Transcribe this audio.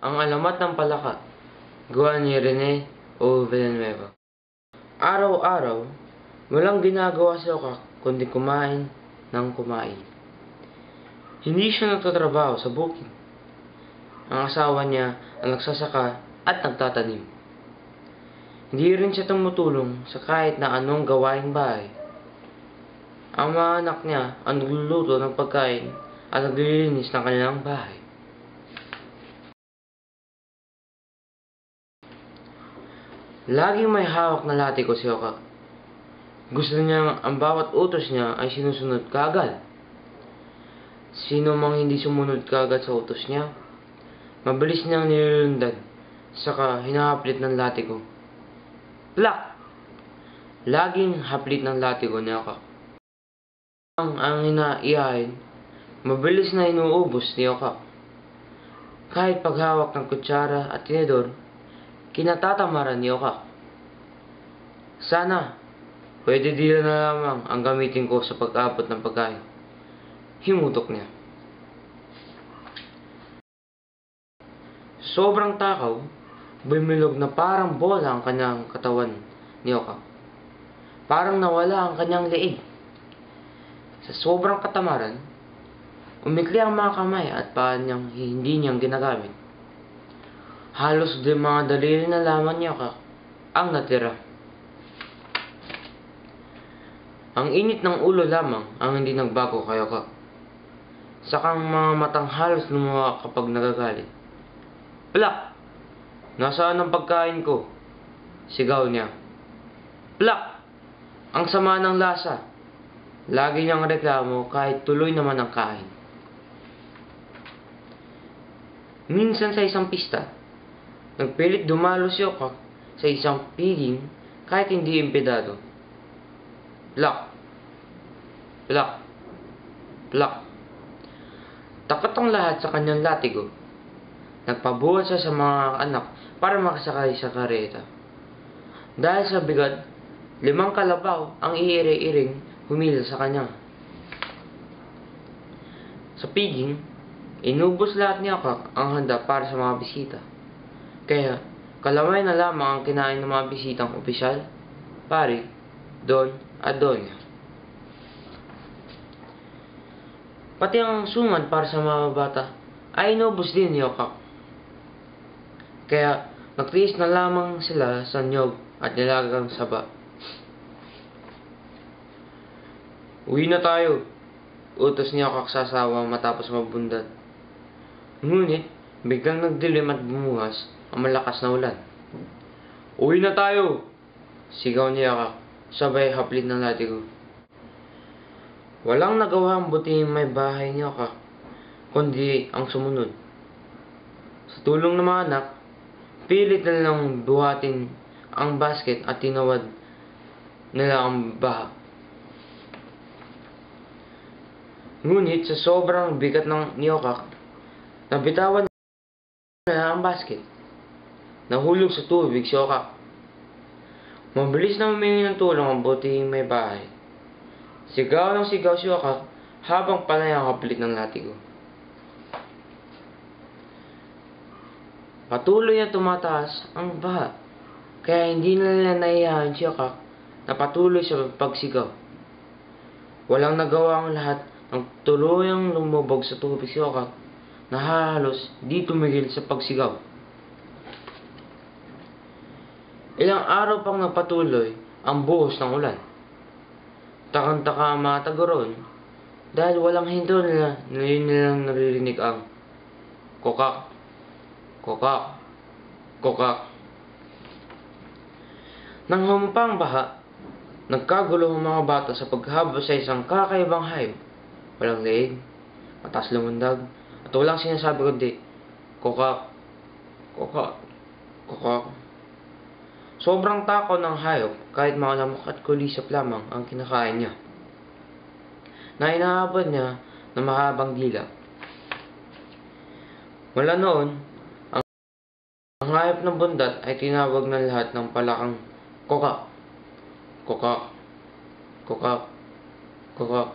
Ang Alamat ng Palaka, gawa ni Rene O. Villanueva. Araw-araw, walang ginagawa si Okak kundi kumain ng kumain. Hindi siya nagtatrabaho sa bukid. Ang asawa niya ang nagsasaka at nagtatanim. Hindi rin siya tumutulong sa kahit na anong gawaing bahay. Ang mga anak niya ang nagluluto ng pagkain at naglilinis ng kanilang bahay. Laging may hawak na latiko si Okak. Gusto niya ang bawat utos niya ay sinusunod kaagad. Sino mang hindi sumunod kaagad sa utos niya, mabilis niyang nilulundan, saka hinahaplit ng latiko. Plak! Laging haplit ng latiko ni Okak. Ang hinaiyain, mabilis na inuubos ni Okak. Kahit paghawak ng kutsara at tinidor, kinatatamaran ni Okak. Sana, pwede dila na lamang ang gamitin ko sa pag-abot ng pagkain. Himutok niya. Sobrang takaw, bumilog na parang bola ang kanyang katawan ni Okak. Parang nawala ang kanyang leeg. Sa sobrang katamaran, umikli ang mga kamay at paa niyang hindi niyang ginagamit. Halos din mga daliri na lamang niya ang natira. Ang init ng ulo lamang ang hindi nagbago kay Okak. Sakang mga matang halos lumuha kapag nagagalit. Plak! Nasaan ang pagkain ko? Sigaw niya. Plak! Ang sama ng lasa. Lagi niyang reklamo kahit tuloy naman ang kain. Minsan sa isang pista, nagpilit dumalo si Okak sa isang piging kahit hindi impedado. Plak! Plak! Plak! Takot ang lahat sa kanyang latigo. Nagpabuhat siya sa mga anak para makasakay sa kareta. Dahil sa bigat, 5 kalabaw ang iiri-iring humila sa kanya. Sa piging, inubos lahat ni Okak ang handa para sa mga bisita. Kaya, kalamay na lamang ang kinain ng mga bisitang opisyal, pari, don at donya. Pati ang suman para sa mga bata ay inubos din ni Okak. Kaya, nagtiis na lamang sila sa niyog at nilagang saba. Uwi na tayo, utos ni Okak sa asawa matapos mabundat. Ngunit, biglang nagdilim at bumuhas ang malakas na ulan. Uwi na tayo! Sigaw ni Okak, sabay haplit ng latigo. Walang nagawa ang buting may bahay ni Okak, kundi ang sumunod. Sa tulong ng mga anak, pilit na lang buhatin ang basket at tinawad nila ang baha. Ngunit sa sobrang bigat ni Okak, nabitawan na ang basket. Nahulog sa tubig si Okak. Mabilis na humingi ng tulong ang buting may bahay. Sigaw ng sigaw si Okak habang panay ang haplit ng latigo. Patuloy na tumataas ang baha, kaya hindi na nila naiyahan si Okak na patuloy sa pagsigaw. Walang nagawa ang lahat ng tuluyang lumubog sa tubig si Okak na halos di tumigil sa pagsigaw. Ilang araw pang napatuloy ang buhos ng ulan. Takang-taka ang mga taga-roon dahil walang hinto nilang naririnig ang kokak, kokak, kokak. Nang humpang baha, nagkagulo ang mga bata sa paghabol sa isang kakaibang hayop. Walang leeg, mataas lumundag, at walang sinasabi kundi kokak, kokak, kokak. Sobrang takaw ng hayop kahit mga lamok at kulisap lamang ang kinakain niya, na inaabot niya ng mahabang dila. Mula noon, ang hayop ng bundat ay tinawag ng lahat ng palakang kokak, kokak, kokak, kokak.